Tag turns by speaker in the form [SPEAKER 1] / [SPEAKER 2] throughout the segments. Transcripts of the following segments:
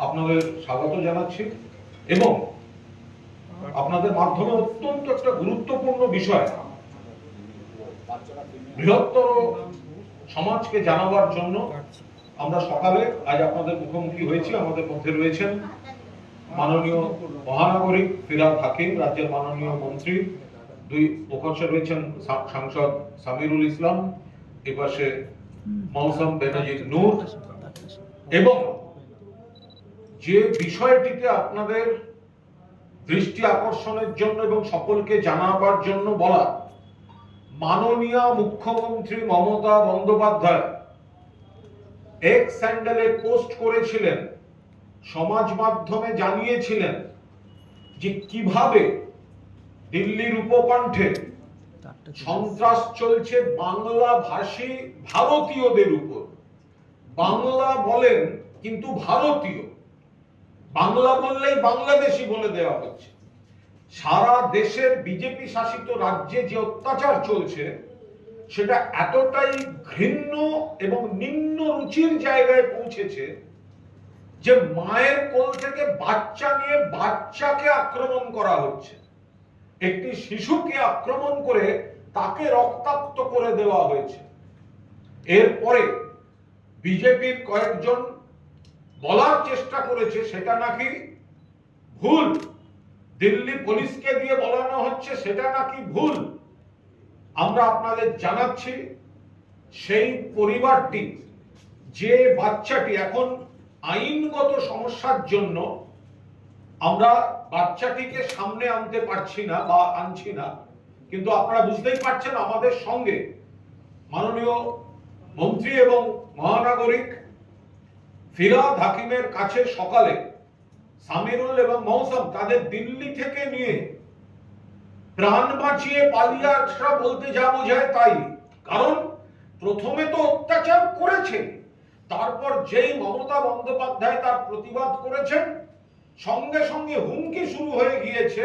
[SPEAKER 1] আপনাদের স্বাগত জানাচ্ছি এবং আপনাদের মাধ্যমে অত্যন্ত একটা গুরুত্বপূর্ণ বিষয় বৃহত্তর সমাজকে জানাবার জন্য আমরা সকালে আজ আপনাদের মুখোমুখি হয়েছি। আমাদের মধ্যে রয়েছেন মাননীয় মহানাগরিক ফিরহাদ হাকিম, রাজ্যের মাননীয় মন্ত্রী, দুই প্রকাশে রয়েছেন সাংসদ সামিরুল ইসলাম, এপাশে মৌসম বেনজির নূর, এবং যে বিষয়টিতে আপনাদের দৃষ্টি আকর্ষণের জন্য এবং সকলকে জানাবার জন্য বলা, মাননীয় মুখ্যমন্ত্রী মমতা বন্দ্যোপাধ্যায় এক্স হ্যান্ডেলে পোস্ট করেছিলেন, সমাজ মাধ্যমে জানিয়েছিলেন যে কিভাবে দিল্লির উপকণ্ঠে সন্ত্রাস চলছে বাংলা ভাষী ভারতীয়দের উপর। বাংলা বলেন কিন্তু ভারতীয়, বাংলা বললেই বাংলাদেশি বলে দেওয়া হচ্ছে। সারা দেশের বিজেপি শাসিত রাজ্যে যে অত্যাচার চলছে সেটা এতটাই ঘৃণ্য এবং নিম্ন রুচির জায়গায় পৌঁছেছে যে মায়ের কোল থেকে বাচ্চা নিয়ে বাচ্চাকে আক্রমণ করা হচ্ছে, একটি শিশুকে আক্রমণ করে তাকে রক্তাক্ত করে দেওয়া হয়েছে। এরপরে বিজেপির কয়েকজন বলার চেষ্টা করেছে সেটা নাকি ভুল, দিল্লি পুলিশকে দিয়ে বলানো হচ্ছে সেটা নাকি ভুল। আমরা আপনাদের জানাচ্ছি সেই পরিবারটি, যে বাচ্চাটি এখন আইনগত সমস্যার জন্য আমরা বাচ্চাটিকে সামনে আনতে পারছি না বা আনছি না, কিন্তু আপনারা বুঝতেই পারছেন আমাদের সঙ্গে মাননীয় মন্ত্রী এবং মহানাগরিক ফিরহাদ হাকিমের কাছে সকালে সামিরুল এবং মৌসম তাদের দিল্লি থেকে নিয়ে প্রাণ বাঁচিয়ে পালিয়ে আসা বলতে যা বোঝায় তাই। কারণ প্রথমে তো অত্যাচার করেছে, তারপর যেই মমতা বন্দ্যোপাধ্যায় তার প্রতিবাদ করেছেন, সঙ্গে সঙ্গে হুমকি শুরু হয়ে গিয়েছে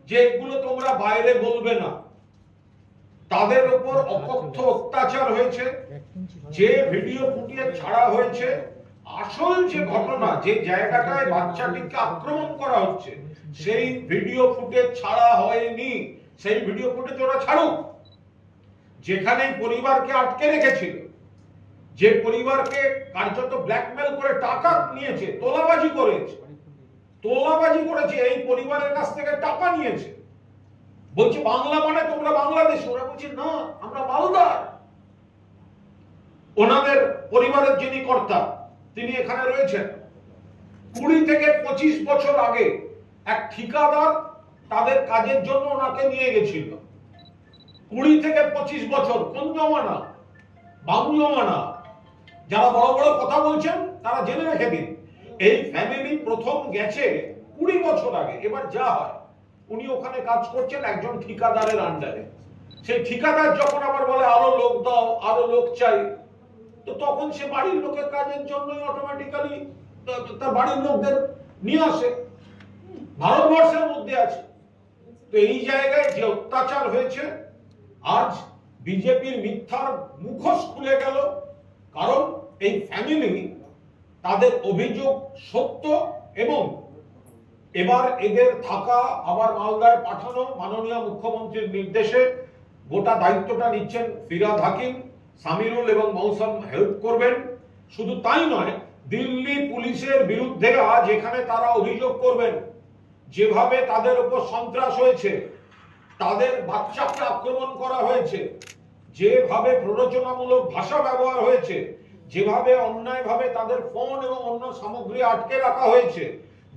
[SPEAKER 1] যে এগুলো তোমরা বাইরে বলবে না। তাদের উপর অকথ্য অত্যাচার হয়েছে, যে ভিডিও ফুটিয়ে ছাড়া হয়েছে, আসল যে ঘটনা, যে জায়গাটায় বাচ্চাটিকে আক্রমণ করা হচ্ছে সেই ভিডিও ফুটেজ ছাড়া হয়নি। সেই ভিডিও ফুটেজ ওরা ছাড়ুক। যেখানে পরিবারকে আটকে রেখেছিল, যে পরিবারকে কার্যত ব্ল্যাকমেল করে টাকা নিয়েছে, তোলাবাজি করেছে, এই পরিবারের কাছ থেকে টাকা নিয়েছে, বলছে বাংলা মানে তোমরা বাংলাদেশ। ওরা বলছে না, আমরা মালদার। ওনাদের পরিবারের যিনি কর্তা তিনি এখানে রয়েছেন। 20 থেকে 25 বছর আগে এক ঠিকাদার তাদের কাজের জন্য ওনাকে নিয়ে গেছিল। 20 থেকে 25 বছর, কোন জমানা? বাবু জমানা। যারা বড় বড় কথা বলছেন তারা জেনে রেখে দিন, এই ফ্যামিলি প্রথম গেছে 20 বছর আগে। এবার যা হয়, উনি ওখানে কাজ করছেন একজন ঠিকাদারের আন্ডারে। সেই ঠিকাদার যখন আবার বলে আরো লোক দাও, আরো লোক চাই, তো তখন সে বাড়ির লোকের কাজের জন্যই অটোমেটিক্যালি তার বাড়ির লোকদের নিয়ে আসে। ভারতবর্ষের মধ্যে আছে। তো এই জায়গায় যে অত্যাচার হয়েছে, আজ বিজেপির মিথ্যার মুখোশ খুলে গেল। কারণ এই ফ্যামিলি, তাদের অভিযোগ সত্য এবং এবার এদের থাকা আবার মালদায় পাঠানো, মাননীয় মুখ্যমন্ত্রীর নির্দেশে গোটা দায়িত্বটা নিচ্ছেন ফিরহাদ হাকিম। সামিরুল এবং মৌসম হেল্প করবেন। শুধু তাই নয়, দিল্লি পুলিশের বিরুদ্ধে আজ এখানে তারা অভিযোগ করবেন যেভাবে তাদের উপর সন্ত্রাস হয়েছে, তাদের বাচ্চাকে আক্রমণ করা হয়েছে, যেভাবে প্ররোচনামূলক ভাষা ব্যবহার হয়েছে, যেভাবে অন্যায়ভাবে তাদের ফোন এবং অন্য সামগ্রী আটকে রাখা হয়েছে,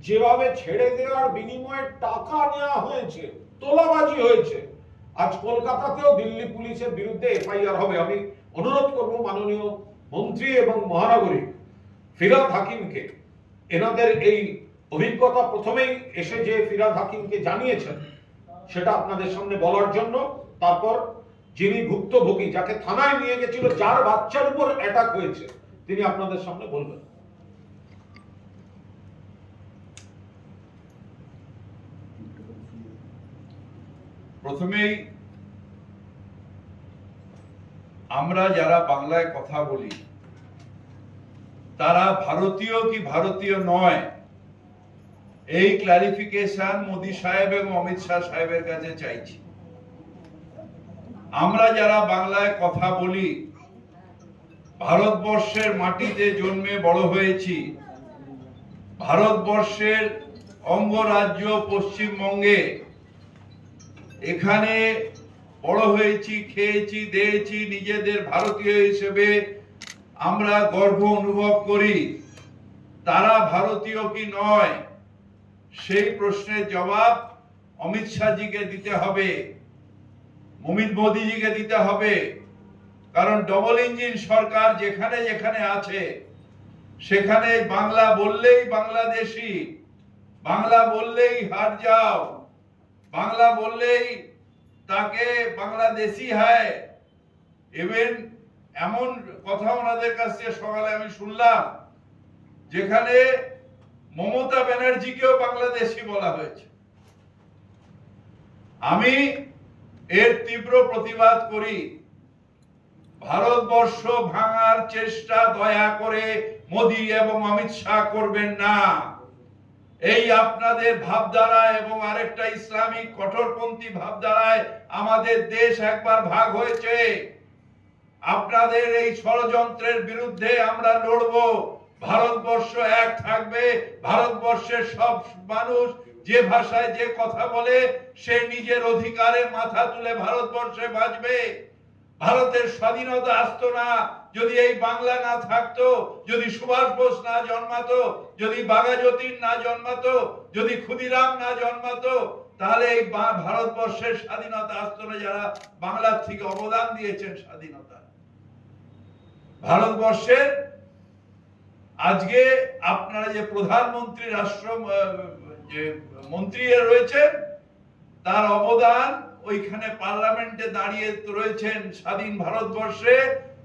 [SPEAKER 1] যেভাবে ছেড়ে দেওয়ার বিনিময়ে টাকা নেওয়া হয়েছে, তোলাবাজি হয়েছে। আজ কলকাতাতেও দিল্লি পুলিশের বিরুদ্ধে এফআইআর হবে। আমি অনুরোধ করব মাননীয় মন্ত্রী এবং মহানাগরিক ফিরহাদ হাকিমকে এনাদের এই অভিজ্ঞতা প্রথমেই এসে যে ফিরহাদ হাকিমকে জানিয়েছেন সেটা আপনাদের সামনে বলার জন্য। তারপর যিনি ভুক্তভোগী, যাকে থানায় নিয়ে গেছিল, যার বাচ্চার উপর অ্যাটাক হয়েছে, তিনি আপনাদের সামনে বলবেন।
[SPEAKER 2] প্রথমেই আমরা যারা বাংলায় কথা বলি তারা ভারতীয় কি ভারতীয় নয়, এই ক্লারিফিকেশন মোদী সাহেব এবং অমিত শাহ সাহেবের কাছে চাইছি। আমরা যারা বাংলায় কথা বলি, ভারতবর্ষের মাটিতে জন্মে বড় হয়েছি, ভারতবর্ষের অঙ্গরাজ্য পশ্চিমবঙ্গে, এখানে বড় হয়েছি, খেয়েছি, দেয়েছি, নিজেদের ভারতীয় হিসেবে আমরা গর্ব অনুভব করি। তারা ভারতীয় কি নয়, সেই প্রশ্নের জবাব অমিত শাহজিকে দিতে হবে, মোদীজিকে দিতে হবে। কারণ ডবল ইঞ্জিন সরকার যেখানে যেখানে আছে, সেখানে বাংলা বললেই বাংলাদেশি, বাংলা বললেই হার যাও, বাংলা বললেই তাকে বাংলাদেশি হয়। ইভেন এমন কথা ওনাদের কাছ থেকে সকালে আমি শুনলাম, যেখানে মমতা ব্যানার্জিকেও বাংলাদেশি বলা হয়েছে। আমি এর তীব্র প্রতিবাদ করি। ভারতবর্ষ ভাঙার চেষ্টা দয়া করে মোদী এবং অমিত শাহ করবেন না। এই আপনাদের ভাবধারা এবং আরেকটা ইসলামিক কঠোরপন্থী ভাবধারায় আমাদের দেশ একবার ভাগ হয়েছে। আপনাদের এই ষড়যন্ত্রের বিরুদ্ধে আমরা লড়বো। ভারতবর্ষ এক থাকবে। ভারতবর্ষের সব মানুষ যে ভাষায় যে কথা বলে, সে নিজের অধিকারে মাথা তুলে ভারতবর্ষে বাঁচবে। ভারতের স্বাধীনতা আসতো না যদি এই বাংলা না থাকতো, যদি সুভাষ বোস না জন্মাতো, যদি বাঘাযতীন না জন্মাতো, যদি ক্ষুদিরাম না জন্মাতো, তাহলে এই ভারতবর্ষের স্বাধীনতা আসতো না, যারা বাংলার থেকে অবদান দিয়েছেন স্বাধীনতা। ভারতবর্ষের আজকে আপনারা যে প্রধানমন্ত্রী, রাষ্ট্র যে মন্ত্রী রয়েছেন, তার অবদান ওইখানে পার্লামেন্টে দাঁড়িয়ে রয়েছেন স্বাধীন ভারতবর্ষে,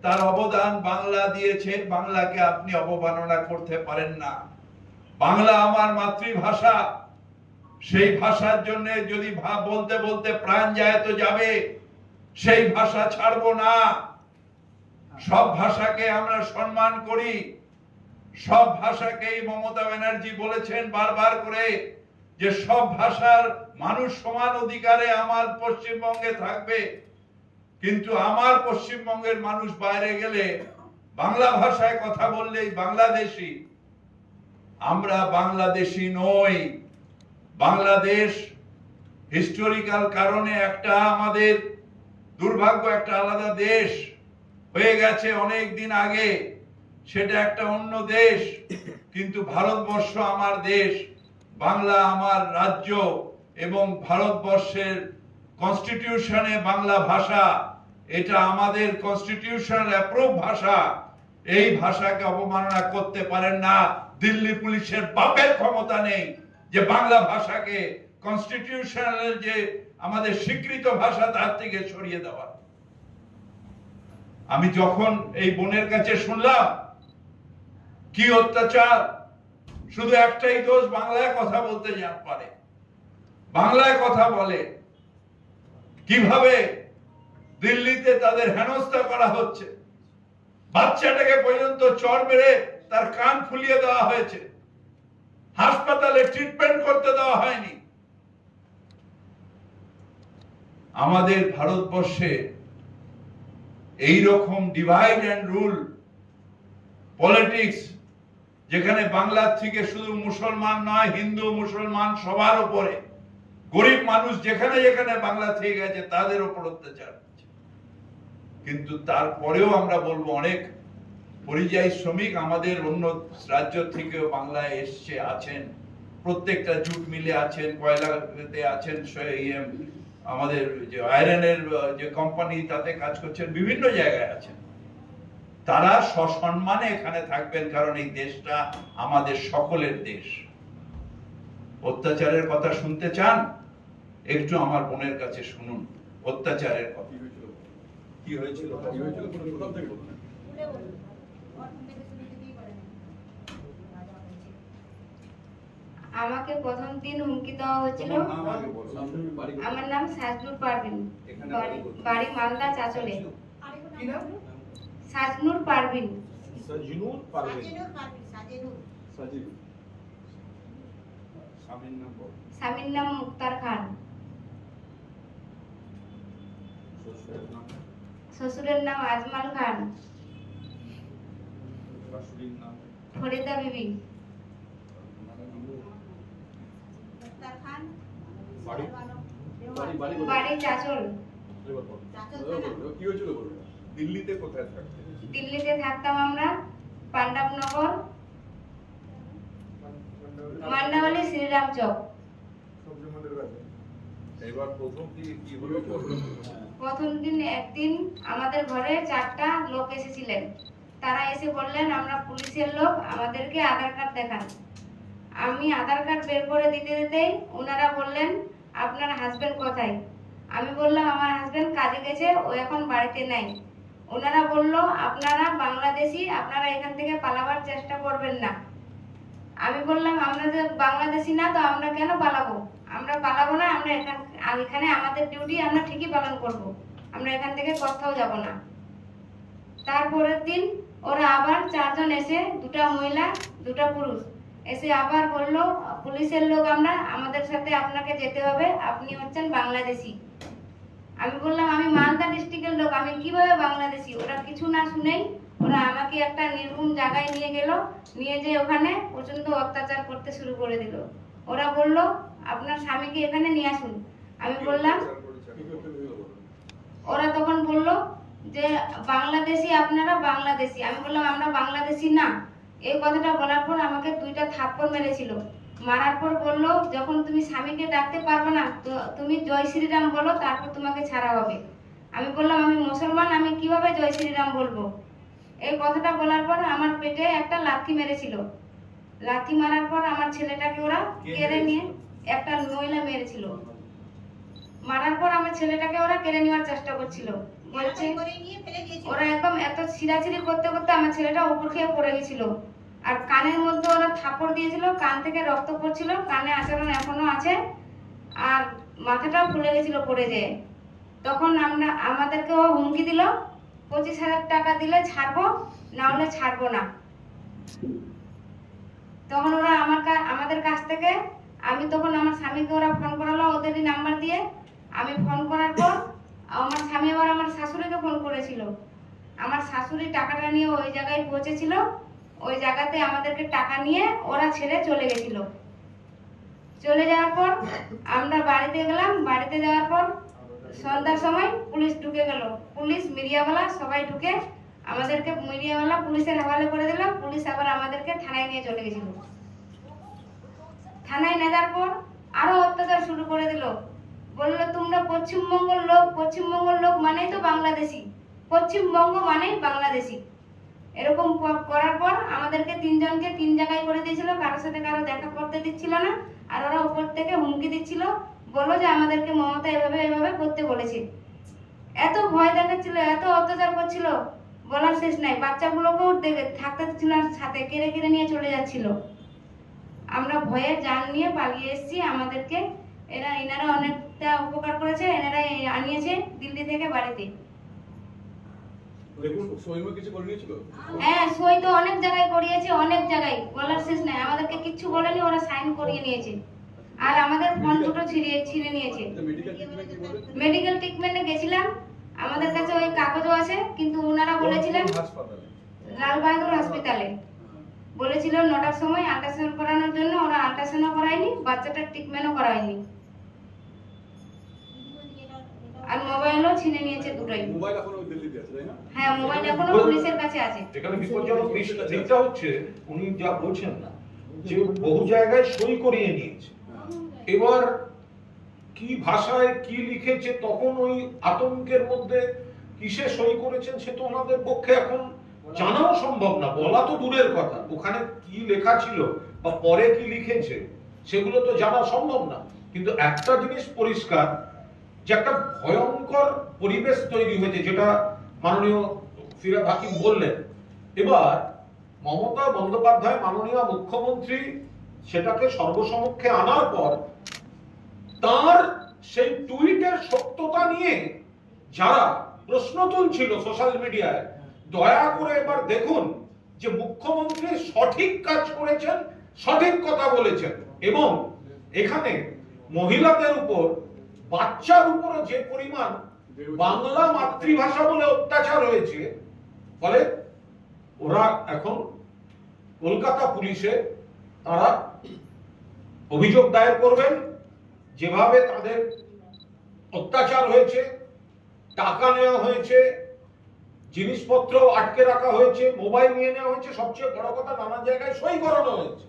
[SPEAKER 2] তার অবদান বাংলা দিয়েছে। বাংলাকে আপনি অবমাননা করতে পারেন না। বাংলা আমার মাতৃভাষা। সেই ভাষার জন্য যদি বলতে বলতে প্রাণ যায় তো যাবে, সেই ভাষা ছাড়বো না। সব ভাষাকে আমরা সম্মান করি। সব ভাষাকেই মমতা ব্যানার্জি বলেছেন বারবার করে যে সব ভাষার মানুষ সমান অধিকারে আমার পশ্চিমবঙ্গে থাকবে। কিন্তু আমার পশ্চিমবঙ্গের মানুষ বাইরে গেলে বাংলা ভাষায় কথা বললেই বাংলাদেশি। আমরা বাংলাদেশি নই। বাংলাদেশ হিস্টোরিক্যাল কারণে একটা আমাদের দুর্ভাগ্য, একটা আলাদা দেশ হয়ে গেছে অনেক দিন আগে। সেটা একটা অন্য দেশ, কিন্তু ভারতবর্ষ আমার দেশ, বাংলা আমার রাজ্য, এবং ভারতবর্ষের কনস্টিটিউশনে বাংলা ভাষা, এটা আমাদের কনস্টিটিউশনাল অ্যাপ্রুভ ভাষা। এই ভাষাকে অবমাননা করতে পারেন না। দিল্লি পুলিশের বাপের ক্ষমতা নেই যে বাংলা ভাষাকে কনস্টিটিউশনাল যে আমাদের স্বীকৃত ভাষা তার থেকে সরিয়ে দেওয়া। আমি যখন এই বোনের কাছে শুনলাম কি অত্যাচার, শুধু একটাই দোষ, বাংলায় কথা বলতে পারে, বাংলায় কথা বলে, কিভাবে দিল্লিতে তাদের হেনস্থা করা হচ্ছে। বাচ্চাটাকে পর্যন্ত চড় মেরে তার কান ফুলিয়ে দেওয়া হয়েছে, হাসপাতালে ট্রিটমেন্ট করতে দেওয়া হয়নি। আমাদের ভারতবর্ষে এই রকম ডিভাইড এন্ড রুল পলিটিক্স, যেখানে বাংলার থেকে শুধু মুসলমান নয়, হিন্দু মুসলমান সবার উপরে, গরিব মানুষ যেখানে যেখানে বাংলা থেকে গেছে তাদের উপর অত্যাচার হচ্ছে। কিন্তু তারপরেও আমরা বলবো অনেক পরিযায়ী শ্রমিক আমাদের অন্য রাজ্য থেকেও বাংলায় এসছে, আছেন, প্রত্যেকটা জুট মিলে আছেন, কয়লাতে আছেন, আমাদের যে আয়রনের যে কোম্পানি তাতে কাজ করছেন, বিভিন্ন জায়গায় আছেন। তারা সসম্মানে এখানে থাকবেন, কারণ এই দেশটা আমাদের সকলের দেশ। অত্যাচারের কথা শুনতে চান? একটু আমার বোনের কাছে শুনুন অত্যাচারের কথা। কি হয়েছিল?
[SPEAKER 3] আমাকে প্রথম দিন হুমকি দেওয়া হয়েছিল। আমার নাম সাজনুর পারভিন, বাড়ি মালদা চাচলে। সাজনুর পারভিন।
[SPEAKER 1] সাজনুর পারভীন।
[SPEAKER 3] স্বামীর নাম মুক্তার খান, শ্বশুরের নাম আজমাল খান, ফরিদা বিবি, বাড়ি চাচল।
[SPEAKER 4] দিল্লিতে কোথায় থাকতে?
[SPEAKER 3] দিল্লিতে থাকতাম আমরা পাণ্ডবনগর, মান্ডাওয়ালি, শ্রীরাম চক।
[SPEAKER 4] এবার প্রথম দিকে কি হলো?
[SPEAKER 3] প্রথম দিন একদিন আমাদের ঘরে 4টা লোক এসেছিলেন। তারা এসে বললেন আমরা পুলিশের লোক, আমাদেরকে আধার কার্ড দেখান। আমি আধার কার্ড বের করে দিতে দিতেই ওনারা বললেন আপনার হাজবেন্ড কোথায়? আমি বললাম আমার হাজবেন্ড কাজে গেছে, ও এখন বাড়িতে নাই। ওনারা বলল আপনারা বাংলাদেশি, আপনারা এখান থেকে পালাবার চেষ্টা করবেন না। আমি বললাম আমরা যে বাংলাদেশি না, তো আমরা কেন পালাবো? আমরা পালাবো না, আমরা এখানে আমাদের ডিউটি আমরা ঠিকই পালন করব। আমরা এখান থেকে কোথাও যাব না। তারপরের দিন ওরা আবার 4 জন এসে, 2টা মহিলা 2টা পুরুষ এসে আবার বলল পুলিশের লোক আমরা, আমাদের সাথে আপনাকে যেতে হবে, আপনি হচ্ছেন বাংলাদেশি। আমি বললাম আমি মালদা ডিস্ট্রিক্টের লোক, আমি কিভাবে বাংলাদেশি? ওরা কিছু না শুনেই ওরা আমাকে একটা নির্ভুম জায়গায় নিয়ে গেল, নিয়ে যেয়ে ওখানে প্রচন্ড অত্যাচার করতে শুরু করে দিল। ওরা বলল আপনার স্বামীকে এখানে নিয়ে আসুন। আমি বললাম, ওরা তখন বলল যে বাংলাদেশি, আপনারা বাংলাদেশি। আমি বললাম আমরা বাংলাদেশি না। এই কথাটা বলার পর আমাকে 2টা থাপ্পড় মেরেছিল। মারার পর বলল যখন তুমি স্বামীকে ডাকতে পারবে না, তো তুমি জয় শ্রীরাম বলো, তারপর তোমাকে ছাড়া হবে। আমি বললাম আমি মুসলমান, আমি কিভাবে জয় শ্রীরাম বলবো? এই কথাটা বলার পর আমার পেটে একটা লাথি মেরেছিল। লাথি মারার পর আমার ছেলেটাকে ওরা কেড়ে নিয়ে, একটা মহিলা মেরেছিল। মারার পর আমার ছেলেটাকে ওরা কেড়ে নেওয়ার চেষ্টা করছিল। বলছে ওরা একদম এত ছিঁড়াছিঁড়ি করতে করতে আমার ছেলেটা উপর খেয়ে পড়ে গেছিল। আর কানের মধ্যে ওরা থাপ্পড় দিয়েছিল, কান থেকে রক্ত পড়ছিল, কানে আচরণ এখনো আছে, আর মাথাটাও ফুলে গেছিল পড়ে যেয়ে। তখন আমাদেরকে ও হুমকি দিল 25,000 টাকা দিলে ছাড়বো, না হলে ছাড়বো না। তখন ওরা আমাদের কাছ থেকে, আমি তখন আমার স্বামীকে ওরা ফোন করালো ওদেরই নাম্বার দিয়ে। আমি ফোন করার পর আমার স্বামী আবার আমার শাশুড়িকে ফোন করেছিল। আমার শাশুড়ি টাকাটা নিয়ে ওই জায়গায় পৌঁছেছিল। ওই জায়গাতে আমাদেরকে টাকা নিয়ে ওরা ছেড়ে চলে গেছিল। চলে যাওয়ার পর আমরা বাড়িতে গেলাম। বাড়িতে যাওয়ার পর সন্ধ্যার সময় পুলিশ ঢুকে গেল। পুলিশ, মিডিয়াওয়ালা সবাই ঢুকে আমাদেরকে মিডিয়াওয়ালা পুলিশের হাওয়ালে করে দিল। পুলিশ আবার আমাদেরকে থানায় নিয়ে চলে গেছিল। থানায় নেওয়ার পর আরো অত্যাচার শুরু করে দিল। বললো তোমরা পশ্চিমবঙ্গের লোক, পশ্চিমবঙ্গের লোক মানেই তো বাংলাদেশি, পশ্চিমবঙ্গ মানেই বাংলাদেশি। এরকম করার পর আমাদেরকে 3 জনকে 3 জায়গায় করে দিয়েছিল, কারোর সাথে কারো দেখা করতে দিচ্ছিল না। আর ওরা উপর থেকে হুমকি দিচ্ছিল, বললো যে আমাদেরকে মমতা এভাবে এভাবে করতে বলেছে। এত ভয় দেখাচ্ছিল, এত অত্যাচার করছিল, বলার শেষ নাই। বাচ্চাগুলোকেও থাকতে দিচ্ছিল না, সাথে কেড়ে কেড়ে নিয়ে চলে যাচ্ছিল। আমরা ভয়ে জান নিয়ে পালিয়ে এসেছি। আমাদেরকে এনারা অনেকটা উপকার করেছে, এনারা আনিয়েছে দিল্লি থেকে বাড়িতে। হ্যাঁ, সই তো অনেক জায়গায় করিয়েছে, অনেক জায়গায়, বলার শেষ নাই। আমাদেরকে কিচ্ছু বলেনি, ওরা সাইন করিয়ে নিয়েছে। আর আমাদের ফোন দুটো ছিঁড়ে নিয়েছে। মেডিকেল ট্রিটমেন্টে গেছিলাম, আমাদের কাছে ওই কাগজও আছে, কিন্তু ওনারা বলেছিলেন লাল বাহাদুর হসপিটালে বলেছিল 9টার সময় আল্ট্রাসাউন্ড করানোর জন্য। ওরা আল্ট্রাসাউন্ডও করায়নি, বাচ্চাটার ট্রিটমেন্টও করায়নি। আর মোবাইলও ছিনে নিয়েছে দুটোই।
[SPEAKER 4] মোবাইল এখনো দিল্লিতে আছে, তাই না?
[SPEAKER 3] হ্যাঁ, মোবাইল এখনো পুলিশের কাছে আছে।
[SPEAKER 1] এখানে বিপজ্জনক দিকটা হচ্ছে উনি যা বলছেন না, যে বহু জায়গায় সই করিয়ে নিয়েছে। এবার কি ভাষায় কি লিখেছে, তখন ওই আতঙ্কের মধ্যে কিসে সই করেছেন সে তো ওনাদের পক্ষে এখন জানাও সম্ভব না, বলা তো দূরের কথা। ওখানে কি লেখা ছিল বা পরে কি লিখেছে সেগুলো তো জানা সম্ভব না। কিন্তু একটা জিনিস পরিষ্কার, যে একটা ভয়ঙ্কর পরিবেশ তৈরি হয়েছে, যেটা মাননীয় ফিরহাদ হাকিম বললেন। এবার মমতা বন্দ্যোপাধ্যায় মাননীয় মুখ্যমন্ত্রী সেটাকে সর্বসমক্ষে আনার পর তার সেই টুইটের সত্যতা নিয়ে যারা প্রশ্ন তুলছিল সোশ্যাল মিডিয়ায়, দয়া করে এবার দেখুন যে মুখ্যমন্ত্রী সঠিক কাজ করেছেন, সঠিক কথা বলেছেন, এবং এখানে মহিলাদের উপর, বাচ্চার উপর যে পরিমাণ বাংলা মাতৃভাষা বলে অত্যাচার হয়েছে, ফলে ওরা এখন কলকাতা পুলিশে তারা অভিযোগ দায়ের করবেন। যেভাবে তাদের অত্যাচার হয়েছে, টাকা নেওয়া হয়েছে, জিনিসপত্র আটকে রাখা হয়েছে, মোবাইল নিয়ে নেওয়া হয়েছে, সবচেয়ে বড় কথা নানা জায়গায় সই করানো হয়েছে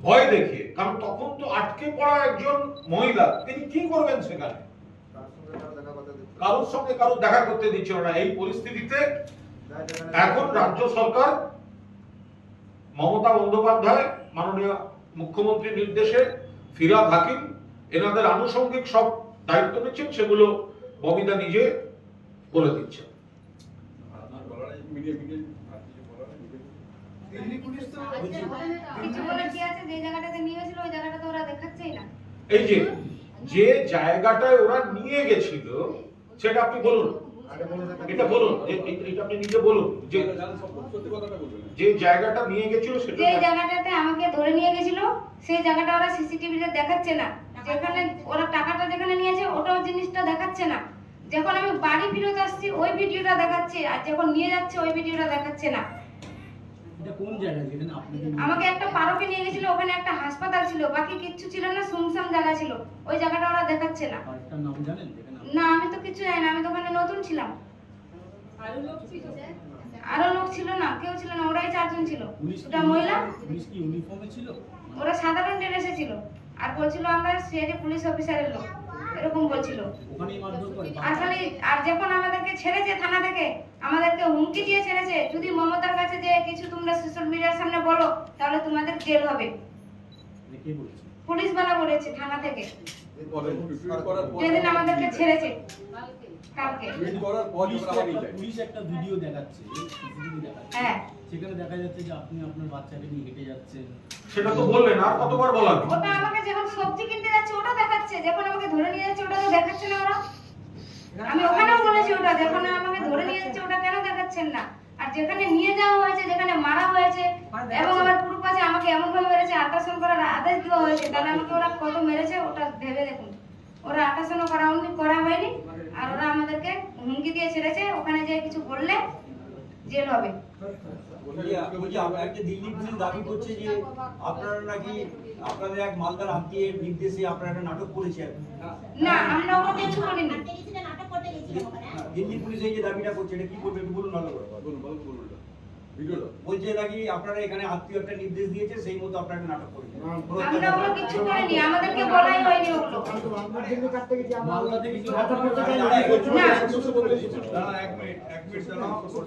[SPEAKER 1] ভয় দেখিয়ে। কারণ তখন তো আটকে পড়া একজন মহিলা, তিনি কি করবেন সেখানে? কারোর সঙ্গে কারোর দেখা করতে দিচ্ছিল না। এই পরিস্থিতিতে এখন রাজ্য সরকার, মমতা বন্দ্যোপাধ্যায় মাননীয় মুখ্যমন্ত্রীর নির্দেশে ফিরহাদ হাকিম এনাদের আনুষঙ্গিক সব দায়িত্ব নিচ্ছেন, সেগুলো ববিতা নিজে বলে দিচ্ছেন।
[SPEAKER 3] কিছু বলার কি আছে? যে জায়গাটাতে নিয়ে গেছিল ওই জায়গাটাতে ওরা দেখাচ্ছেই না।
[SPEAKER 1] এই যে জায়গাটায় ওরা নিয়ে গেছিল সেটা আপনি বলুন, এটা বলুন, এটা আপনি নিজে বলুন যে যে জায়গাটা নিয়ে গেছিল সেটা।
[SPEAKER 3] যে জায়গাটাতে আমাকে ধরে নিয়ে গেছিল সেই জায়গাটা ওরা সিসিটিভিতে দেখাচ্ছে না। যেখানে ওরা টাকাটা যেখানে নিয়েছে ওটাও জিনিসটা দেখাচ্ছে না। যখন আমি বাড়ি ফিরত আসছি ওই ভিডিওটা দেখাচ্ছে, আর যখন নিয়ে যাচ্ছে ওই ভিডিওটা দেখাচ্ছে না।
[SPEAKER 5] এটা কোন জায়গা যেখানে আপনাকে
[SPEAKER 3] আমাকে একটা পার্কে নিয়ে গেছিল, ওখানে একটা হাসপাতাল ছিল, বাকি কিচ্ছু ছিল না, সুনসান জায়গা ছিল। ওই জায়গাটা ওরা দেখাচ্ছে না।
[SPEAKER 5] পার্কটার নাম জানেন যেখানে
[SPEAKER 3] না, আমি তো কিছু জানি না, আমি তো ওখানে নতুন ছিলাম। আরো লোক ছিল না, কেউ ছিল না, ওরাই 4 জন ছিল। ওটা মহিলা।
[SPEAKER 5] পুলিশ কি ইউনিফর্মে ছিল?
[SPEAKER 3] ওরা সাধারণ ড্রেসে ছিল আর বলছিল আমরা সিআইডি পুলিশ অফিসারের লোক, এরকম বলছিল।
[SPEAKER 5] ওখানেই মারধর করে?
[SPEAKER 3] আর যখন আমাদেরকে ছেড়েছে থানা থেকে, আমাদেরকে হুমকি দিয়ে ছেড়েছে, যদি মমতার কাছে যে কিছু তোমরা সোশ্যাল মিডিয়ার সামনে বলো তাহলে তোমাদের জেল হবে।
[SPEAKER 5] কে বলেছে?
[SPEAKER 3] পুলিশ বালা বলেছে থানা থেকে, যেদিন আমাদেরকে ছেড়েছে কালকে।
[SPEAKER 5] পুলিশ একটা ভিডিও দেখাচ্ছে, সিসিটিভি দেখাচ্ছে,
[SPEAKER 3] হ্যাঁ,
[SPEAKER 5] সেখানে দেখা যাচ্ছে যে আপনি আপনার বাচ্চাকে নিয়ে হেঁটে যাচ্ছেন।
[SPEAKER 1] সেটা তো বললেন, আর কতবার বলার?
[SPEAKER 3] ওটা আমাকে যখন সবজি কিনতে যাচ্ছে ওটা দেখাচ্ছে, যখন আমাকে ধরে নিয়ে যাচ্ছে ওটা তো দেখাচ্ছে না ওরা। আমি ওখানেও বলেছি ওটা, যখন আমাকে ধরে নিয়ে যাচ্ছে ওটা কেন দেখাচ্ছেন না? আর যেখানে নিয়ে যাওয়া হয়েছে, যেখানে মারা হয়েছে, এবং আমার পুরো পাশে আমাকে এমন ভাবে মেরেছে, আল্ট্রাসাউন্ড করার আদেশ দেওয়া হয়েছে, তাহলে আমাকে ওরা কত মেরেছে ওটা ভেবে দেখুন। ওরা আল্ট্রাসাউন্ড করা হয়নি, আর ওরা আমাদেরকে হুমকি দিয়ে ছেড়েছে, ওখানে যে কিছু বললে জেল হবে।
[SPEAKER 6] বলছি আপনাকে দিল্লি পুলিশ দাবি করছে যে আপনারা নাকি আপনাদের এক মালদার আত্মীয়ের নির্দেশে আপনারা একটা নাটক করেছেন।
[SPEAKER 3] না, আমরা ওটা কিছু করিনি।
[SPEAKER 6] দিল্লি পুলিশ এই যে দাবিটা করছে এটা কি করবে একটু বলুন ভালো করে। বলছে নাকি আপনারা এখানে আত্মীয় একটা নির্দেশ দিয়েছে সেই মতো আপনারা একটা নাটক করেছেন।
[SPEAKER 3] আমরা ওগুলো কিছু করিনি, আমাদেরকে বলাই হয়নি ওগুলো।
[SPEAKER 5] মালদা থেকে কি
[SPEAKER 3] না।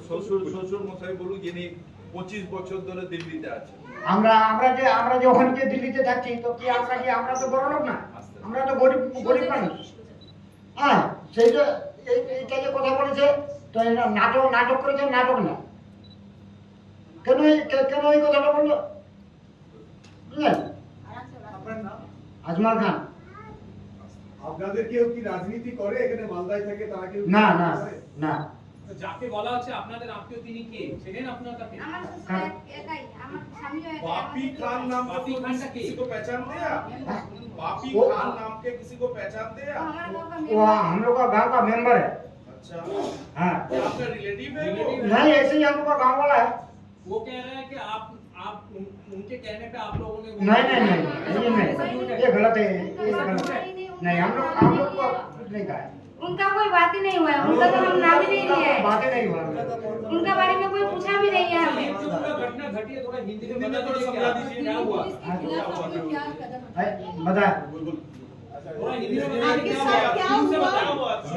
[SPEAKER 2] শ্বশুর মশাই বলুন, যিনি 25 বছর ধরে দিল্লিতে আছে।
[SPEAKER 7] আমরা যে ওখানে যে দিল্লিতে যাচ্ছি তো কি আমরা তো বড় লোক না, আমরা তো গরিব মানুষ। হ্যাঁ, সেই যে এইটা যে কথা বলেছে তো এটা নাটক করেছে, নাটক না। কেন এই কথাটা বললো বুঝলেন? আজমাল খান।
[SPEAKER 4] আপনাদের কেউ কি রাজনীতি করে এখানে মালদায় থেকে? তারা কেউ
[SPEAKER 7] না না না।
[SPEAKER 8] যাকে বলা হচ্ছে আপনাদের আত্মীয় তিনি কে? সেটাই না আপনার কাছে।
[SPEAKER 3] আমার শ্বশুর একাই, আমার স্বামীও একাই।
[SPEAKER 4] बापी खान नाम का
[SPEAKER 8] बापी खान का
[SPEAKER 4] किसी को पहचानते हैं आप? बापी खान नाम के किसी को पहचानते हैं आप?
[SPEAKER 3] हमारा गांव का
[SPEAKER 7] वो
[SPEAKER 3] मेंबर है।
[SPEAKER 7] हम लोग का गांव का मेंबर है।
[SPEAKER 4] अच्छा,
[SPEAKER 7] हाँ,
[SPEAKER 4] आपका रिलेटिव है वो?
[SPEAKER 7] नहीं ऐसे ही हम लोग का गांव वाला है।
[SPEAKER 8] वो कह रहे हैं कि आप उनके कहने पे आप लोगों ने
[SPEAKER 7] नहीं, ये गलत है, ये गलत है। नहीं, हम लोग को कुछ नहीं कहा है।
[SPEAKER 3] उनका कोई बात ही नहीं हुआ है, उनका तो हम नाम ही नहीं लिया है,
[SPEAKER 7] बातें नहीं हुआ।
[SPEAKER 3] उनका बारे में कोई पूछा भी नहीं है हमें।
[SPEAKER 8] जो पूरा घटना घटी है थोड़ा हिंदी में
[SPEAKER 4] हिंदी में थोड़ा समझा दीजिए,
[SPEAKER 8] क्या हुआ?
[SPEAKER 7] बता
[SPEAKER 8] थोड़ा हिंदी में
[SPEAKER 9] आपके साथ क्या हुआ?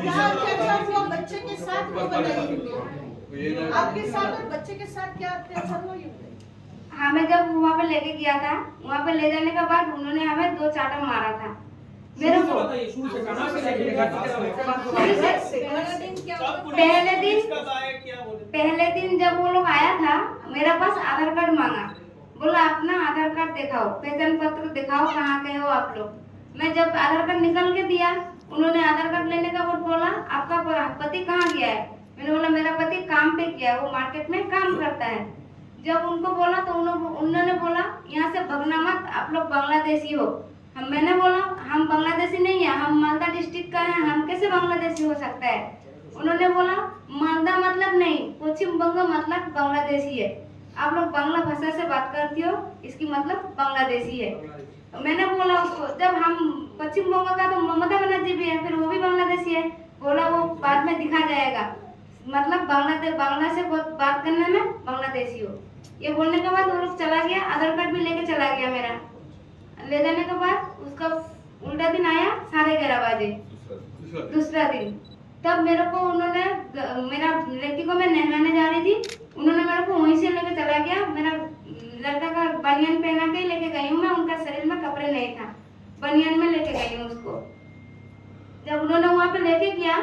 [SPEAKER 9] क्या हुआ बच्चे के साथ वो बताइए। आपके साथ और बच्चे के साथ क्या अत्याचार हुआ ये बताइए।
[SPEAKER 3] हमें जब वहाँ पे लेके गया था, वहाँ पे ले जाने के बाद उन्होंने हमें 2 चाटा मारा था मेरे को।
[SPEAKER 8] बताइए शुरू से कहां से लेके
[SPEAKER 3] पहले दिन जब वो लोग आया था मेरे पास आधार कार्ड मांगा, बोला अपना आधार कार्ड दिखाओ, पहचान पत्र दिखाओ, कहाँ के हो आप लोग। मैं जब आधार कार्ड निकाल के दिया, उन्होंने आधार कार्ड लेने का बोला आपका पति कहाँ गया है। मैंने बोला मेरा पति काम पे गया है, वो मार्केट में काम करता है। जब उनको बोला तो उन्होंने बोला यहाँ से भगना मत, आप लोग बांग्लादेशी हो। मैंने बोला हम बांग्लादेशी नहीं है, हम मालदा डिस्ट्रिक्ट का है, हम कैसे बांग्लादेशी हो सकता है। उन्होंने बोला मालदा मतलब नहीं, पश्चिम बंग मतलब बांग्लादेशी है, आप लोग बांग्ला भाषा से बात करती हो, इसकी मतलब बांग्लादेशी है। मैंने बोला उसको जब हम पश्चिम बंग का तो ममता बनर्जी भी है, फिर वो भी बांग्लादेशी है। बोला वो बाद में दिखा जाएगा, मतलब बांग्ला से बात करने में बांग्लादेशी हो। ये बोलने के बाद वो लोग चला गया, आधार कार्ड भी लेके चला गया मेरा। ले जाने के बाद उसका उल्टा दिन आया 11:30 बजे, दूसरा दिन। तब मेरे को उन्होंने, मेरा लड़की को मैं नहलाने जा रही थी, उन्होंने मेरे को वहीं से लेके चला गया। मेरा लड़का का बनियान पहना के लेके गई हूँ मैं, उनका शरीर में कपड़े नहीं था, बनियान में लेके गई हूँ उसको। जब उन्होंने वहाँ पे लेके गया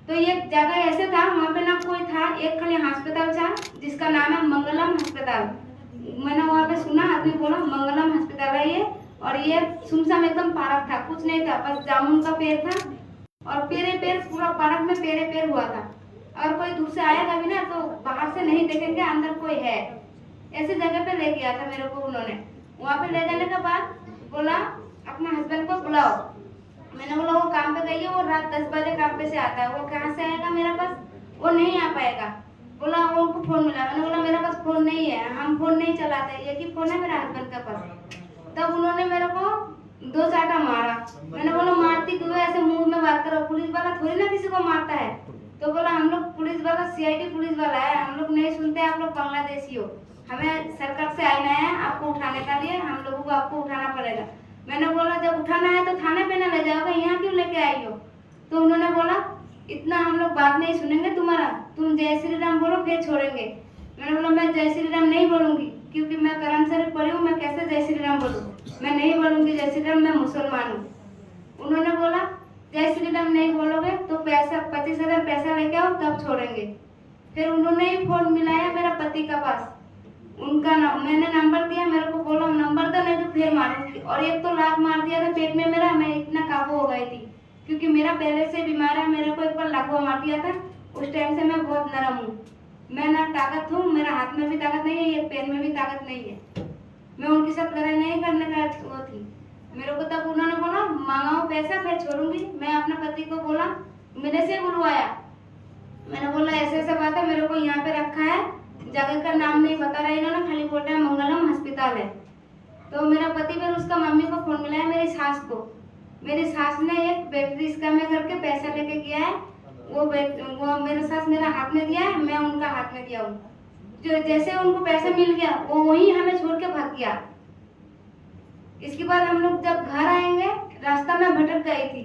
[SPEAKER 3] तो ये जगह ऐसे था, वहाँ पे ना कोई था, एक खाली अस्पताल था जिसका नाम है मंगलम अस्पताल। मैंने वहाँ पे सुना, आदमी बोला मंगलम अस्पताल है ये, और ये सुनसान एकदम पार्क था, कुछ नहीं था, बस जामुन का पेड़ था और पेड़ पूरा पार्क में पेड़ हुआ था। और कोई दूर से आएगा भी ना तो बाहर से नहीं देखेंगे अंदर कोई है। ऐसी जगह पे ले गया था मेरे को उन्होंने। वहाँ पे ले जाने के बाद बोला अपना हस्बैंड को बुलाओ। मैंने बोला वो काम पे गई है, वो रात 10 बजे काम पे से आता है, वो कहाँ से आएगा मेरे पास, वो नहीं आ पाएगा। बोला वो उनको फोन मिला, मैंने बोला मेरे पास फोन नहीं है, हम फोन नहीं चलाते, एक ही फोन है मेरा हस्बैंड के पास। तब उन्होंने मेरे को 2 चाटा मारा। मैंने बोला मारती क्यों, ऐसे मुंह में बात करो, पुलिस वाला थोड़ी ना किसी को मारता है। तो बोला हम लोग पुलिस वाला CID पुलिस वाला है, हम लोग नहीं सुनते, आप लोग बांग्लादेशी हो, हमें सरकार से आना है आपको उठाने का लिए, हम लोगों को आपको उठाना पड़ेगा। मैंने बोला जब उठाना है तो थाने पे ना ले जाओगे, यहाँ क्यों लेके आई हो। तो उन्होंने बोला इतना हम लोग बात नहीं सुनेंगे तुम्हारा, तुम जय श्री राम बोलो फिर छोड़ेंगे। मैंने बोला मैं जय श्री राम नहीं बोलूंगी, क्योंकि मैं कुरान शरीफ पढ़ी हूँ, मैं कैसे जय श्री राम बोलूँ, मैं नहीं बोलूंगी जय श्री राम, मैं मुसलमान हूँ। उन्होंने बोला जय श्री राम नहीं बोलोगे तो पैसा 25,000 पैसा लेके आओ तब छोड़ेंगे। फिर उन्होंने ही फोन मिलाया मेरा पति का पास, उनका मैंने नंबर दिया, मेरे को बोला नंबर दो नहीं तो फिर मारूंगी। और एक तो लात मार दिया था पेट में मेरा, मैं इतना काबू हो गई थी क्योंकि मेरा पहले से बीमार है, मेरे को एक बार लाखों मार दिया था। उस टाइम से मैं बहुत नरम हूँ, मैं ना ताकत हूँ, मेरा हाथ में भी ताकत नहीं है, ये पैर में भी ताकत नहीं है। मैं उनके साथ लड़ाई नहीं करने का वो थी। मेरे को तब उन्होंने बोला मांगाओ पैसा फिर छोड़ूंगी। मैं अपने पति को बोला, मेरे से बुलवाया, मैंने बोला ऐसे ऐसे बात है, मेरे को यहाँ पे रखा है, जगह का नाम नहीं बता रहा इन्होंने, खाली बोल रहे हैं मंगलम अस्पताल है। तो मेरा पति फिर उसका मम्मी को फोन मिलाया, मेरी सास को। मेरी सास ने एक बैटरी स्कैम करके पैसा लेके गया है, वो मेरे सास मेरा हाथ में दिया है, मैं उनका हाथ में दिया हूँ। जो जैसे उनको पैसा मिल गया वो वहीं हमें छोड़ के भाग गया। इसके बाद हम लोग जब घर आएंगे रास्ता में भटक गई थी।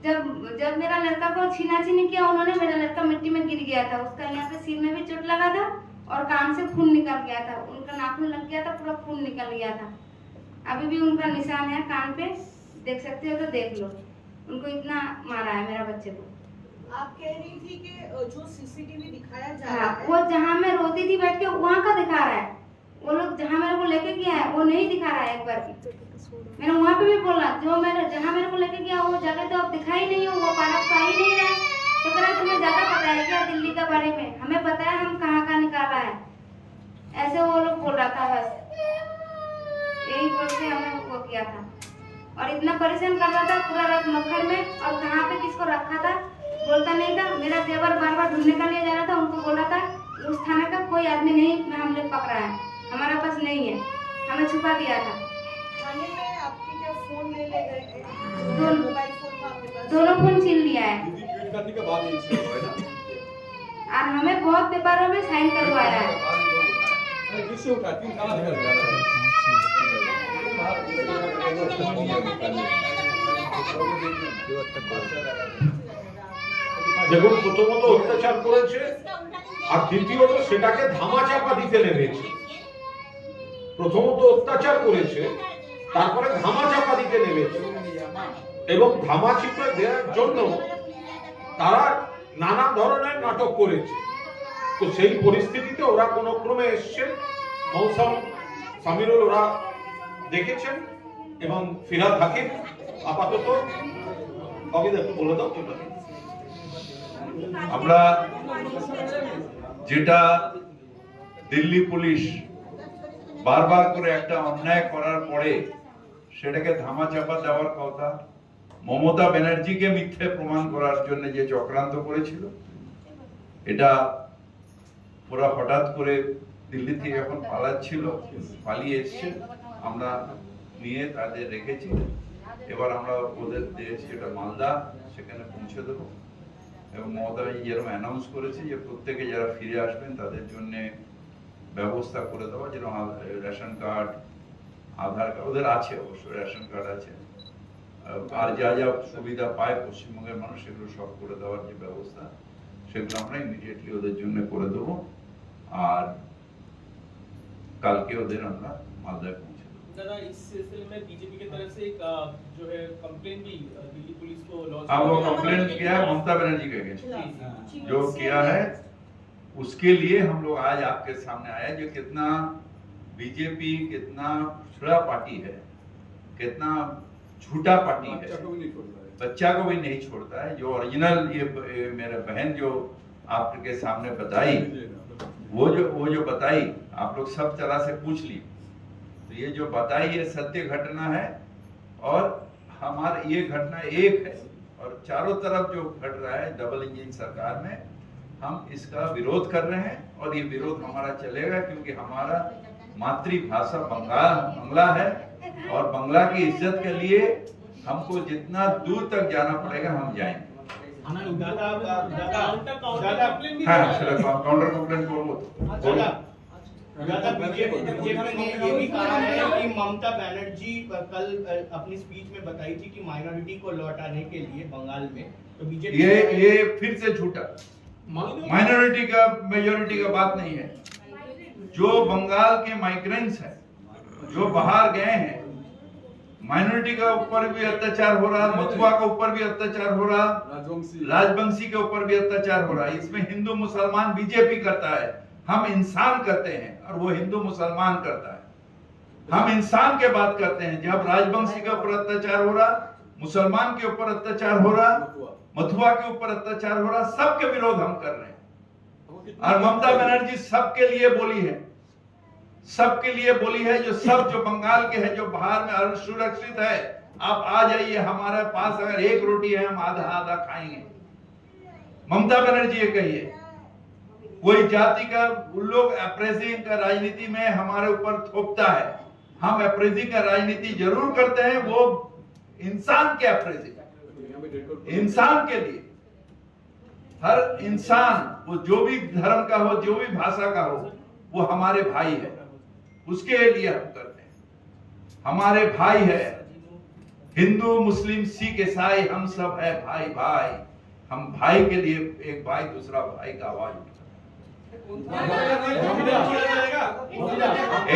[SPEAKER 3] जब मेरा लड़का को छीना-छीनी किया उन्होंने, मेरा लड़का मिट्टी में गिर गया था, उसका यहाँ पे सिर में भी चोट लगा था और कान से खून निकल गया था, उनका नाखून लग गया था, पूरा खून निकल गया था। अभी भी उनका निशान है कान पे, देख सकते हो तो देख लो, उनको इतना मारा है मेरा बच्चे को।
[SPEAKER 9] आप कह रही थी कि जो CCTV दिखाया जा
[SPEAKER 3] हाँ,
[SPEAKER 9] रहा है,
[SPEAKER 3] वो जहाँ मैं रोती थी बैठ के वहाँ का दिखा रहा है, वो लोग जहाँ मेरे को लेके गया है वो नहीं दिखा रहा है। एक बार मैंने वहाँ पे भी बोला, जो जहाँ मेरे को लेके गया वो जगह तो अब दिखाई नहीं हो, वो पार्क तो आ ही नहीं रहा है। तो कह रहा तुम्हें ज्यादा पता है क्या दिल्ली के बारे में, हमें पता है हम कहाँ का निकाला है, ऐसे वो लोग बोल रहा था। बस यही बोल के हमें वो किया था और इतना परेशान कर रहा था पूरा रात मक्खर में, और कहाँ पे किसको रखा था बोलता नहीं था। मेरा देवर बार बार ढूंढने का लिए जा रहा था, उनको बोला था उस थाने का कोई आदमी नहीं हम लोग पकड़ा है, हमारा पास नहीं है, हमें छुपा दिया था।
[SPEAKER 9] थाने में आपके क्या फोन ले गए?
[SPEAKER 3] दोनों
[SPEAKER 9] मोबाइल फोन आपके पास?
[SPEAKER 3] दोनों फोन छीन लिया है और हमें बहुत पेपरों में साइन करवाया है।
[SPEAKER 1] দেখুন প্রথমত অত্যাচার করেছে আর দ্বিতীয়ত সেটাকে ধামাচাপা দিতে নেমেছে। প্রথমত অত্যাচার করেছে, তারপরে ধামাচাপা দিতে নেমেছে এবং ধামাচাপা দেওয়ার জন্য তারা নানা ধরনের নাটক করেছে। তো সেই পরিস্থিতিতে ওরা কোনো ক্রমে এসছে, মৌসম সামিরুল ওরা দেখেছেন এবং ফিরহাদ হাকিম আপাতত একটু বলে দাও।
[SPEAKER 2] আমরা যেটা দিল্লি পুলিশ বারবার করে একটা অন্যায় করার পরে সেটাকে ধামাচাপা দেওয়ার কথা, মমতা ব্যানার্জিকে মিথ্যে প্রমাণ করার জন্য যে চক্রান্ত করেছিল, এটা পুরো হঠাৎ করে দিল্লি থেকে এখন পালাচ্ছিল, পালিয়ে এসছে, আমরা নিয়ে তাদের রেখেছি। এবার আমরা ওদের দিয়েছি এটা মালদা, সেখানে পৌঁছে দেবো। এবং মমতা ব্যানার্জি যেরকম অ্যানাউন্স করেছে যে প্রত্যেকে যারা ফিরে আসবেন তাদের জন্য ব্যবস্থা করে দেওয়া, যেরকম রেশন কার্ড, আধার কার্ড ওদের আছে, অবশ্যই রেশন কার্ড আছে, আর যা যা সুবিধা পায় পশ্চিমবঙ্গের মানুষ সেগুলো সব করে দেওয়ার যে ব্যবস্থা, সেগুলো আমরা ইমিডিয়েটলি ওদের জন্য করে দেবো। আর কালকে ওদের আমরা মালদায় পৌঁছে দেবো।
[SPEAKER 8] दादा इस सिलसिले में बीजेपी की तरफ से एक जो है कंप्लेंट भी दिल्ली पुलिस को लॉन्च
[SPEAKER 2] हाँ, वो कंप्लेंट किया है ममता बनर्जी के अगेंस्ट, जो किया है उसके लिए हम लोग आज आपके सामने आए, जो कितना बीजेपी कितना छुरा पार्टी है, कितना झूठा पार्टी है, बच्चा को भी नहीं छोड़ता है। जो ओरिजिनल ये मेरे बहन जो आपके सामने बताई, वो जो बताई आप लोग सब तरह से पूछ ली, तो ये जो बताई ये सत्य घटना है और हमारा ये घटना एक है, और चारों तरफ जो घट रहा है डबल इंजन सरकार में, हम इसका विरोध कर रहे हैं। और ये विरोध हमारा चलेगा क्योंकि हमारा मातृभाषा बंगला है, और बंगला की इज्जत के लिए हमको जितना दूर तक जाना पड़ेगा हम जाएंगे। हाँ, काउंटर कंप्लेंट बोलो।
[SPEAKER 5] बीजेपी ने ये भी कहा है कि ममता बनर्जी कल अपनी स्पीच में बताई थी कि माइनॉरिटी को लौटाने के लिए बंगाल में, तो बीजेपी
[SPEAKER 2] ये फिर से झूठा, माइनॉरिटी का मेजोरिटी का बात नहीं है। जो बंगाल के माइग्रेंट्स हैं, जो बाहर गए हैं, माइनॉरिटी के ऊपर भी अत्याचार हो रहा, मथुआ के ऊपर भी अत्याचार हो रहा, राजवंशी के ऊपर भी अत्याचार हो रहा है। इसमें हिंदू मुसलमान बीजेपी करता है, हम इंसान करते हैं, और वो हिंदू मुसलमान करता है। हम इंसान के बात करते हैं। जब राजवंशी के ऊपर अत्याचार हो रहा, मुसलमान के ऊपर अत्याचार हो रहा, मथुआ के ऊपर अत्याचार हो रहा, सबके विरोध हम कर रहे हैं। और ममता बनर्जी सबके लिए बोली है, सबके लिए बोली है, जो सब जो बंगाल के हैं, जो बाहर में असुरक्षित है, आप आ जाइए हमारे पास, अगर एक रोटी है हम आधा आधा खाएंगे। ममता बनर्जी ये कही है। कोई जाति का उन लोग अप्रेजिंग का राजनीति में हमारे ऊपर थोपता है, हम अप्रेजिंग का राजनीति जरूर करते हैं, वो इंसान के अप्रेजिंग, इंसान के लिए। हर इंसान, वो जो भी धर्म का हो, जो भी भाषा का हो, वो हमारे भाई है, उसके लिए हम करते हैं। हमारे भाई है, हिंदू मुस्लिम सिख ईसाई हम सब है भाई भाई। हम भाई के लिए एक भाई दूसरा भाई का आवाज उठाते हैं।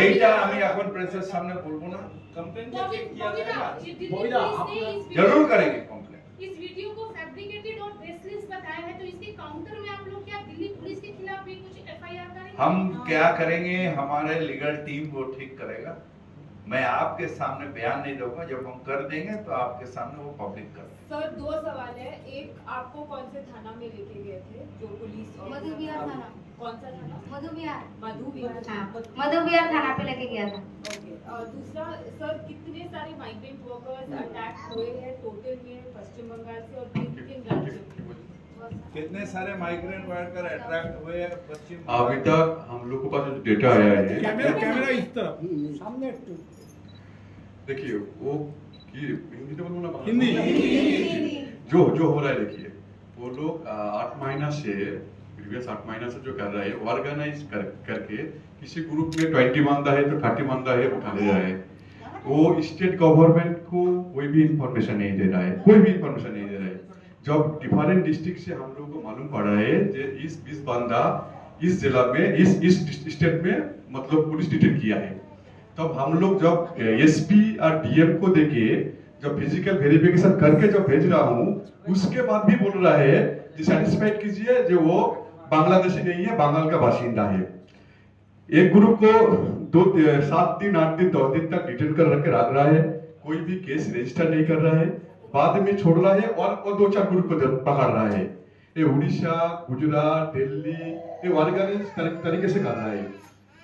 [SPEAKER 2] এইটা আমি এখন প্রেসের সামনে বলবো না, जरूर करेंगे कंप्लेंट।
[SPEAKER 10] इस वीडियो को फैब्रिकेटेड और बेसलेस बताया है, तो इसके काउंटर में आप लोग क्या दिल्ली पुलिस के खिलाफ भी कुछ एफआईआर करेंगे?
[SPEAKER 2] हम क्या करेंगे, हमारे लीगल टीम वो ठीक करेगा। मैं आपके सामने बयान नहीं दूंगा, जब हम कर देंगे तो आपके सामने वो पब्लिक कर देंगे।
[SPEAKER 11] सर, दो सवाल है। एक, आपको कौन से थाना में लेके गए थे जो पुलिस?
[SPEAKER 3] मधुविहार थाना।
[SPEAKER 11] कौन सा थाना?
[SPEAKER 3] मधुविहार।
[SPEAKER 11] मधुविहार।
[SPEAKER 3] मधुविहार थाना पे लेके गया था।
[SPEAKER 11] ओके। और दूसरा सर, कितने सारे माइग्रेंट वर्कर्स अटैक हुए हैं टोटल में पश्चिम बंगाल से, और किन किन राज्यों से?
[SPEAKER 2] कितने सारे माइग्रेंट वर्कर अट्रैक्ट हुए हैं पश्चिम?
[SPEAKER 12] अभी तक हम लोग के पास जो डेटा आया है,
[SPEAKER 5] कैमरा इस तरफ
[SPEAKER 7] सामने
[SPEAKER 12] देखिए वो कि हिंदी तो बोलूँ ना,
[SPEAKER 5] हिंदी
[SPEAKER 12] जो हो रहा है, देखिए वो लोग 8 महीना से प्रीवियस 8 महीना से जो कर रहा है, ऑर्गेनाइज करके किसी ग्रुप में 20 बंदा है तो 30 बंदा है उठा ले रहा है। वो स्टेट गवर्नमेंट को कोई भी इंफॉर्मेशन नहीं दे रहा है, कोई भी इंफॉर्मेशन नहीं दे रहा है। जब डिफरेंट डिस्ट्रिक्ट से हम लोग को मालूम पड़ा है कि इस 20 बंदा इस जिला में इस स्टेट में मतलब पुलिस डिटेन किया है, तब हम लोग जब एसपी और डीएम को देके जब फिजिकल वेरिफिकेशन करके जब भेज रहा हूँ, उसके बाद भी बोल रहा है कि सेटिस्फाइड कीजिए जो वो बांग्लादेशी नहीं है, बंगाल का बाशिंदा है। एक ग्रुप को 7 दिन 8 दिन 10 दिन तक डिटेन कर रख रहा है, कोई भी केस रजिस्टर नहीं कर रहा है, बाद में छोड़ रहा है और 2-4 ग्रुप को पकड़ रहा है। ये उड़ीसा, गुजरात, दिल्ली ये ऑर्गेनाइज तरीके से कर रहा है।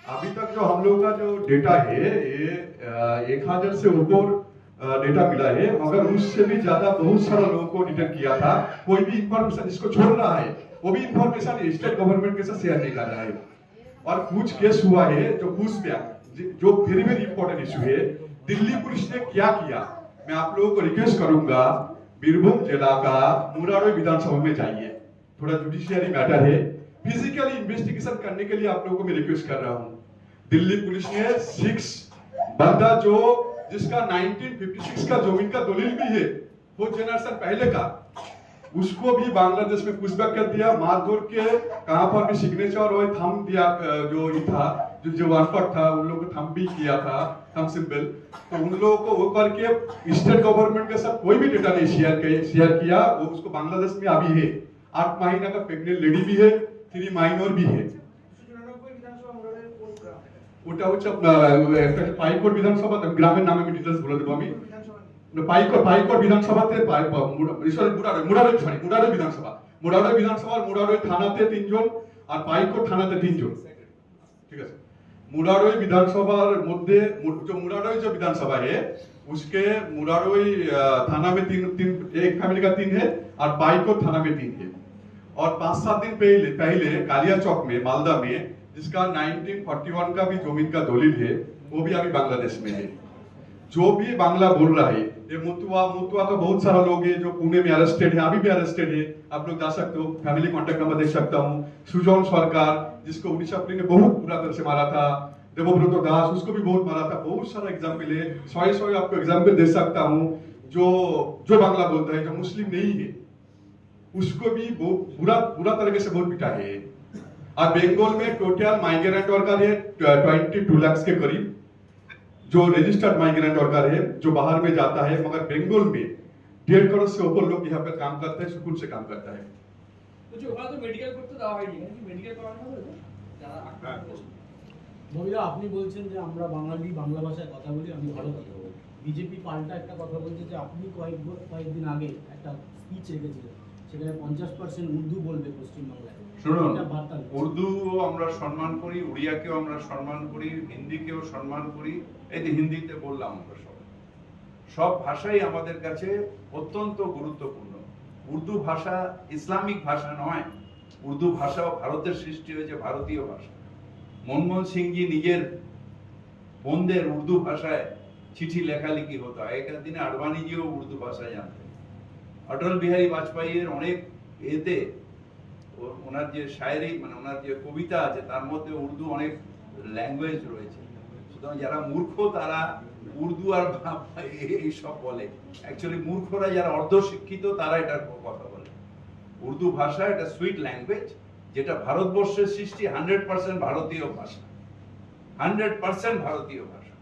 [SPEAKER 12] अभी तक जो हम लोग का जो डेटा है ये 1000 से ऊपर डेटा मिला है, मगर उससे भी ज्यादा बहुत सारा लोगों को डिटेक्ट किया था। कोई भी इंफॉर्मेशन इसको छोड़ रहा है, वो भी इंफॉर्मेशन स्टेट गवर्नमेंट के साथ शेयर नहीं कर रहा है। और कुछ केस हुआ है जो घूसपैठ, जो वेरी वेरी इंपॉर्टेंट इशू है। दिल्ली पुलिस ने क्या किया, मैं आप लोगों को रिक्वेस्ट करूंगा, बीरभूम जिला का मुरारई विधानसभा में जाइए, थोड़ा जुडिशियरी मैटर है, फिजिकली इन्वेस्टिगेशन करने के लिए आप लोगों को मैं रिक्वेस्ट कर रहा हूं। दिल्ली पुलिस ने 6 बंदा जो जिसका 1956 का जमीन का दलील भी है, वो जनरेशन पहले का, उसको भी बांग्लादेश में पुशबैक कर दिया, मारधर के कहां पर भी सिग्नेचर और थंब दिया, जो ये था जो वारफट था उन लोगों को थंब भी किया था, थंब सिंबल। तो उन लोगों को वो करके स्टेट गवर्नमेंट के साथ कोई भी डेटा नहीं शेयर किया। वो उसको बांग्लादेश में अभी है, 8 महीना का प्रेग्नेंट लेडी भी है, 3 माइनर भी है। ওটা হচ্ছে পাইকোট বিধানসভা, গ্রামের নামে আমি ডিটেইলস বলে দেবো। আমি পাইকোট বিধানসভাতে মুরারই বিধানসভার মুরারই থানাতে 3 জন আর পাইকোট থানাতে 3 জন, ঠিক আছে। मुरारई विधानसभा मध्य जो मुरारई जो विधानसभा है उसके मुरारई थाना में एक फैमिली का 3 है और पाईकोट थाना में 3 है। और 5-7 दिन पहले कालिया चौक में मालदा में जिसका 1941 का भी जमीन का दलील है, वो भी अभी बांग्लादेश में है। जो भी बांग्ला बोल रहा है, ये मुतुआ तो बहुत सारा लोग है जो पुणे में अरेस्टेड है, अभी भी अरेस्टेड है, आप लोग जा सकते हो, फैमिली कॉन्टेक्ट नंबर देख सकता हूँ। सुजन सरकार जिसको उड़ीसा पुलिस ने बहुत बुरा तरह से मारा था, देवव्रत दास उसको भी बहुत मारा था, बहुत सारा एग्जाम्पल है, 100 आपको एग्जाम्पल दे सकता हूँ। जो बांग्ला बोलता है, जो मुस्लिम नहीं है, उसको भी बुरा तरीके से बहुत पिटा है। और बंगाल में टोटल माइग्रेंट वर्कर है 22 लाख के करीब, जो रजिस्टर्ड माइग्रेंट वर्कर है जो बाहर में जाता है, मगर बंगाल में 1.5 करोड़ से ऊपर लोग यहाँ पे काम करते हैं, सुकून से काम करता है।
[SPEAKER 8] तो मेडिकल করতে দেওয়া হয়নি, মেডিকেল করানো হবে যারা
[SPEAKER 13] মহিলা আপনি বলছেন যে আমরা বাঙালি বাংলা ভাষায় কথা বলি, আমি ভালো কথা বলি। বিজেপি পাল্টা একটা কথা বলছে যে আপনি কয়েকদিন আগে একটা স্পিচ রেখেছিলেন, সেখানে 50% উর্দু বলবে পশ্চিমবাংলায়।
[SPEAKER 2] শুনুন, উর্দু আমরা সম্মান করি, উড়িয়াকেও আমরা সম্মান করি, হিন্দিকেও সম্মান করি। এই যে হিন্দিতে বললাম, আমরা সব ভাষাই আমাদের কাছে অত্যন্ত গুরুত্বপূর্ণ। উর্দু ভাষা ইসলামিক ভাষা নয়, উর্দু ভাষাও ভারতের সৃষ্টি হয়েছে, ভারতীয় ভাষা। মনমোহন সিংজি নিজের বোনদের উর্দু ভাষায় চিঠি লেখালেখি হতো, আগেকার দিনে আডবাণীজিও উর্দু ভাষা জানতেন। অটল বিহারী বাজপেয়ীর অনেক এতে ওনার যে শায়েরি মানে ওনার যে কবিতা আছে তার মধ্যে উর্দু অনেক ল্যাঙ্গুয়েজ রয়েছে। সুতরাং যারা মূর্খ তারা উর্দু আর এইসব বলে, অ্যাকচুয়ালি মূর্খরা যারা অর্ধশিক্ষিত তারা এটার কথা বলে। উর্দু ভাষা এটা সুইট ল্যাঙ্গুয়েজ, যেটা ভারতবর্ষের সৃষ্টি, 100% ভারতীয় ভাষা, 100% ভারতীয় ভাষা।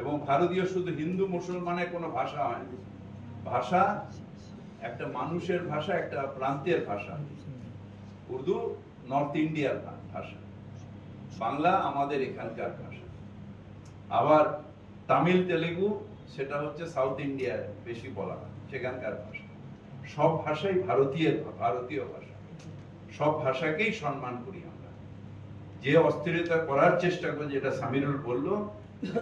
[SPEAKER 2] এবং ভারতীয় শুধু হিন্দু মুসলমানের কোনো ভাষা হয় না, ভাষা একটা মানুষের ভাষা, একটা প্রান্তের ভাষা। উর্দু নর্থ ইন্ডিয়ার ভাষা, বাংলা আমাদের এখানকার ভাষা। আবার তামিল তেলেগু সেটা হচ্ছে সাউথ ইন্ডিয়ার বেশি বলা হয়, সেখানকার ভাষা। সব ভাষাই ভারতীয় ভাষা, সব ভাষাকেই সম্মান করি আমরা। যে অস্থিরতা করার চেষ্টা করে, যেটা সামিরুল বলল,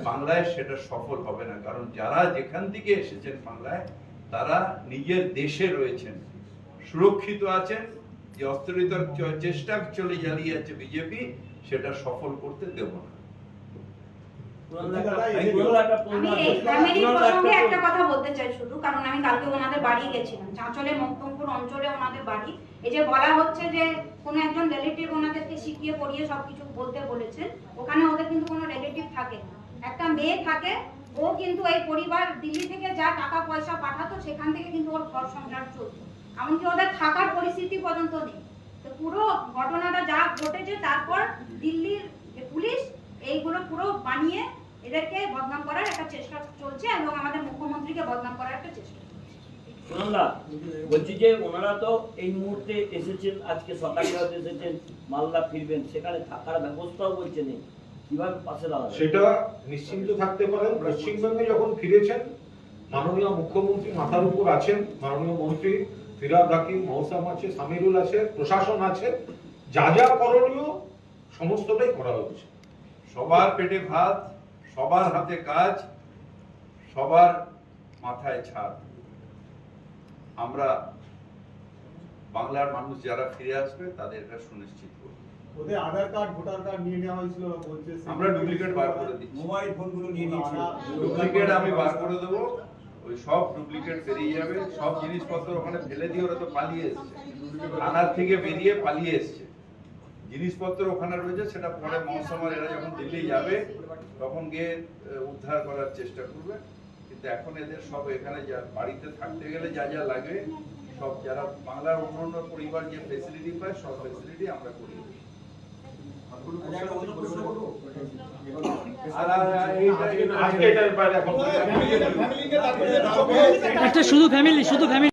[SPEAKER 2] বাংলায় সেটা সফল হবে না। কারণ যারা যেখান থেকে এসেছেন বাংলায়, তারা নিজের দেশে রয়েছেন, সুরক্ষিত আছেন। যে অস্থিরতার চেষ্টা চালিয়ে যাচ্ছে বিজেপি, সেটা সফল করতে দেব না।
[SPEAKER 14] একটা কথা বলতে চাই শুধু, কারণ আমি কালকে ওনাদের বাড়ি গেছিলাম, চাঁচলে মক্তমপুর অঞ্চলে ওনাদের বাড়ি। এই যে বলা হচ্ছে যে কোনো একজন রিলেটিভ ওনাদেরকে শিখিয়ে পড়িয়ে সবকিছু বলতে বলেছে, ওখানে ওদের কিন্তু কোনো রিলেটিভ থাকে না, একটা মেয়ে থাকে। ও কিন্তু এই পরিবার দিল্লি থেকে যা টাকা পয়সা পাঠাতো সেখান থেকে কিন্তু ওর ঘর সংসার চলতো, এমনকি ওদের থাকার পরিস্থিতি পর্যন্ত নেই। তো পুরো ঘটনাটা যা ঘটেছে, তারপর দিল্লির পুলিশ এইগুলো পুরো বানিয়ে এদেরকে বদনাম করার একটা চেষ্টা চলছে এবং আমাদের মুখ্যমন্ত্রীকে বদনাম করার একটা চেষ্টা।
[SPEAKER 15] বলছি যে ওনারা তো এই মুহূর্তে এসেছেন, আজকে সকালে এসেছেন, মালদা ফিরবেন, সেখানে থাকার ব্যবস্থাও বলছে নেই, কিভাবে পাশে দাঁড়াবে?
[SPEAKER 1] সেটা নিশ্চিন্ত থাকতে পারেন, পশ্চিমবঙ্গে যখন ফিরেছেন মাননীয় মুখ্যমন্ত্রী মাথার উপর আছেন, মাননীয় মন্ত্রী ফিরহাদ হাকিম, মহসাম আছে, সামিরুল আছে, প্রশাসন আছে, যা যা করণীয় সমস্তটাই করা হচ্ছে।
[SPEAKER 2] সবার পেটে ভাত, সবার হাতে কাজ, সবার মাথায় ছাদ। আমরা বাংলার মানুষ যারা ফিরে আসবে তাদের এটা সুনিশ্চিত করব।
[SPEAKER 6] ওদের আধার কার্ড ভোটার কার্ড নিয়ে নেওয়া হয়েছিল বলছে,
[SPEAKER 2] আমরা ডুপ্লিকেট বার করে দিচ্ছি।
[SPEAKER 6] মোবাইল ফোনগুলো নিয়ে নিয়েছিল।
[SPEAKER 2] ডুপ্লিকেট আমি বার করে দেবো, ওই সব ডুপ্লিকেট বেরিয়ে যাবে। সব জিনিসপত্র ওখানে ফেলে দিয়ে ওরা তো পালিয়ে এসছে, থানার থেকে বেরিয়ে পালিয়ে এসছে। জিনিসপত্র ওখানে রয়েছে, সেটা পরে মহসমার এরা যখন দিল্লি যাবে তখন গিয়ে উদ্ধার করার চেষ্টা করবে। কিন্তু এখন এদের সব এখানে যা বাড়িতে থাকতে গেলে যা যা লাগে সব, যারা বাংলার অন্য পরিবার যে ফেসিলিটি পায় সব ফেসিলিটি আমরা করি।
[SPEAKER 1] আজকে এটার বাইরে এখন
[SPEAKER 4] ফ্যামিলি
[SPEAKER 13] একটা শুধু ফ্যামিলি